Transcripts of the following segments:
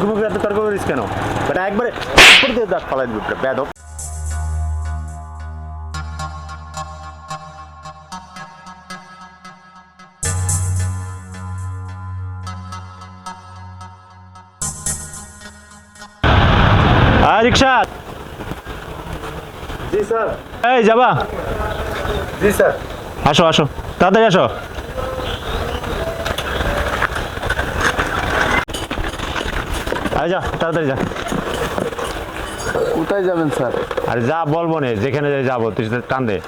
মুখে মুখে এত তর্ক করিস কেন? বেটা একবারে উপর দিয়ে দাঁত ফালাই দিবি বেদব। রিক্সা। জি স্যার। এই যাবা? জি স্যার। আসো আসো, তাড়াতাড়ি আসো। যা তাড়াতাড়ি যা। কোথায় যাবেন স্যার? আরে যা বলবো না, যেখানে যাবো তুই টান দে।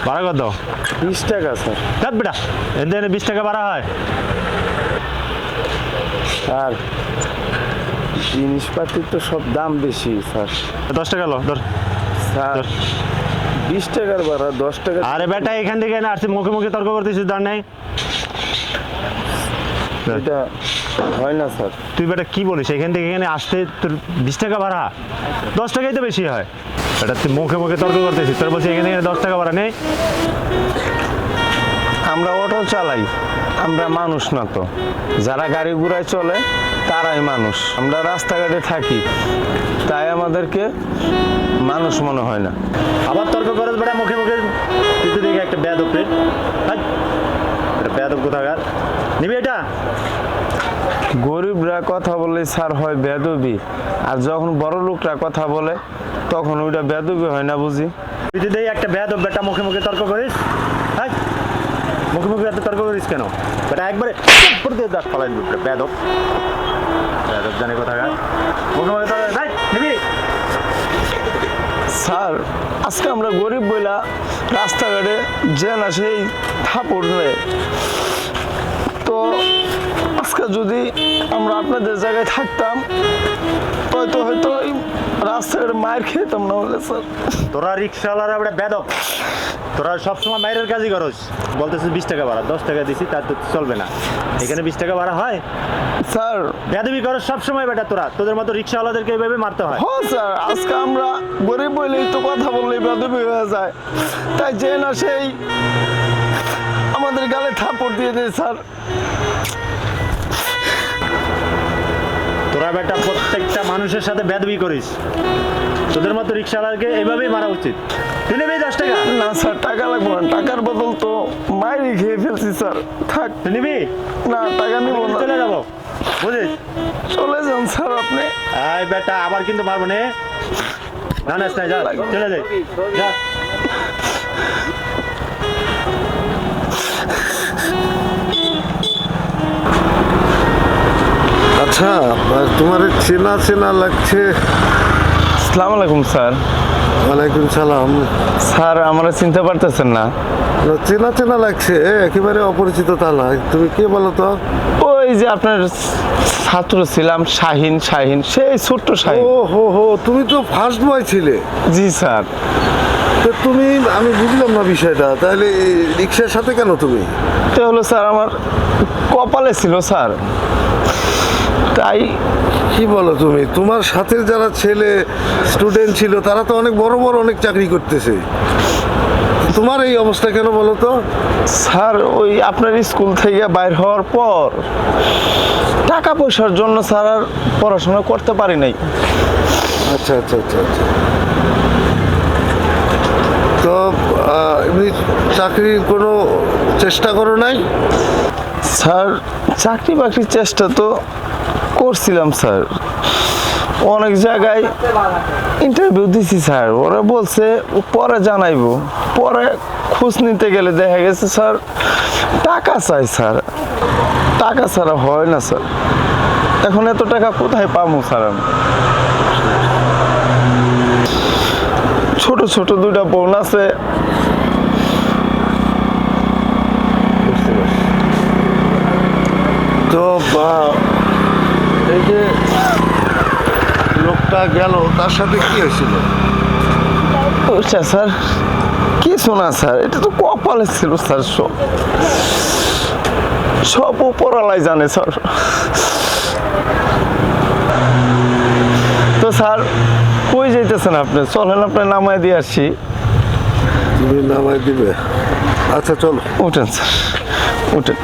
ভাড়া কত? 20 টাকা স্যার। দেখ বেটা, এনে 20 টাকা ভাড়া হয়। স্যার জিনিসপাতির তো সব দাম বেশি স্যার। 10 টাকা লো ধর। স্যার 20 টাকার ভাড়া 10 টাকা। আরে বেটা এখান থেকে না আসছি, মুখে মুখে তর্ক করতেছিস, দাঁড় নাই। এটা হয় না স্যার। তুই বেটা কি বলিস, এখান থেকে এখানে আসতে তোর 20 টাকা ভাড়া? 10 টাকাই তো বেশি হয়। এটা তুই মুখে মুখে তর্ক করতেছিস, তোর বলছি এখানে 10 টাকা ভাড়া নেই। আমরা অটো চালাই, আমরা মানুষ না তো। যারা গাড়ি ঘোড়ায় চলে তারাই মানুষ। আমরা রাস্তাঘাটে থাকি, তাই আমাদেরকে মানুষ মনে হয় না। আবার তর্ক করস বেটা মুখে মুখে। তুই তো দেখি একটা বেয়াদব রে। এটা বেয়াদব কোথাকার। নিবি এটা? গরিবরা কথা বললে স্যার হয় বেয়াদবি, আর যখন বড় লোকরা কথা বলে তখন ওইটা বেয়াদবি হয় না বুঝি। তুই তো দেখি একটা বেয়াদব বেটা মুখে মুখে তর্ক করিস। মুখে মুখে এত তর্ক করিস কেন? বেটা একবারে উপর দিয়ে দাঁত ফালাই দিবি বেয়াদব। বেয়াদব জানে কোথাকার। মুখে মুখে তর্ক নিবি? স্যার আজকে আমরা গরিব বইলা রাস্তাঘাটে যে না সেই থাপড় নেয়, তো আজকে যদি আমরা আপনাদের জায়গায় থাকতাম হয়তো এই রাস্তাঘাটে মায়ের খেতাম না হলে স্যার। তোরা রিক্সাওয়ালারা বেটা বেয়াদব, তোরা সবসময় মায়ের কাজই করস। বলতেছিস 20 টাকা ভাড়া, 10 টাকা দিছি তার তো চলবে না। এখানে 20 টাকা ভাড়া হয় স্যার? বেয়াদবি করস সবসময় বেটা তোরা। তোদের মতো রিক্সাওয়ালাদেরকে এইভাবে মারতে হয়। হ্যাঁ স্যার, আজকে আমরা গরিব বলেই তো কথা বললেই বেয়াদবি হয়ে যায়, তাই যে না সেই আমাদের গালে থাপড় দিয়ে দেয় স্যার। তোরা বেটা প্রত্যেকটা মানুষের সাথে বেয়াদবি করিস। তোদের মতো রিক্সাওয়ালাকে এইভাবেই মারা উচিত। তুই নেবে 10 টাকা? না স্যার, টাকা লাগবে না, টাকার বদল তো মাইরি খেয়ে ফেলছি স্যার। থাক। তুই নিবি? না টাকা নিব না। চলে যাবো বুঝিস? চলে যান স্যার আপনি। এই বেটা আবার কিন্তু মারবো না। না না যা, চলে যাই যা। আচ্ছা, তোমার চেনা চেনা লাগছে। আসসালামু আলাইকুম স্যার। ওয়ালাইকুম সালাম। স্যার আমরা চিনতে পারতেছেন না? চেনা চেনা লাগছে, একেবারে অপরিচিত তা নয়। তুমি কে বলো তো? ওই যে আপনার ছাত্র ছিলাম, শাহিন সেই ছোট্ট শাহিন। ও হো হো, তুমি তো ফার্স্ট বয় ছিলে। জি স্যার। তো তুমি, আমি বুঝলাম না বিষয়টা, তাহলে রিক্সার সাথে কেন তুমি? তো হলো স্যার আমার কপালে ছিল স্যার, তাই। কি বলো তুমি? তোমার সাথে যারা ছেলে স্টুডেন্ট ছিল তারা তো অনেক বড় বড় অনেক চাকরি করতেছে, তোমার এই অবস্থা কেন বলো তো? স্যার ওই আপনার স্কুল থেকে বাইর হওয়ার পর টাকা পয়সার জন্য স্যার আর পড়াশোনা করতে পারি নাই। আচ্ছা আচ্ছা আচ্ছা আচ্ছা। তো এমনি চাকরির কোনো চেষ্টা করো নাই? স্যার চাকরি বাকরির চেষ্টা তো করছিলাম স্যার, অনেক জায়গায় ইন্টারভিউ দিছি স্যার। ওরা বলছে পরে জানাইবো, পরে খোঁজ নিতে গেলে দেখা গেছে স্যার টাকা চাই স্যার, টাকা ছাড়া হয় না স্যার। এখন এত টাকা কোথায় পাবো স্যার? আমি ছোট ছোট দুইটা বোন আছে। তো এই যে লোকটা গেল, তার সাথে কি হয়েছিল? স্যার কিছু না স্যার, এটা তো কপালে ছিল স্যার। সব উপরালাই জানে স্যার। তো স্যার কই যাইতেছেন আপনি? চলেন আপনি নামায় দিয়ে আসি। তুমি নামাই দিবে? আচ্ছা চলো। উঠেন স্যার, উঠেন।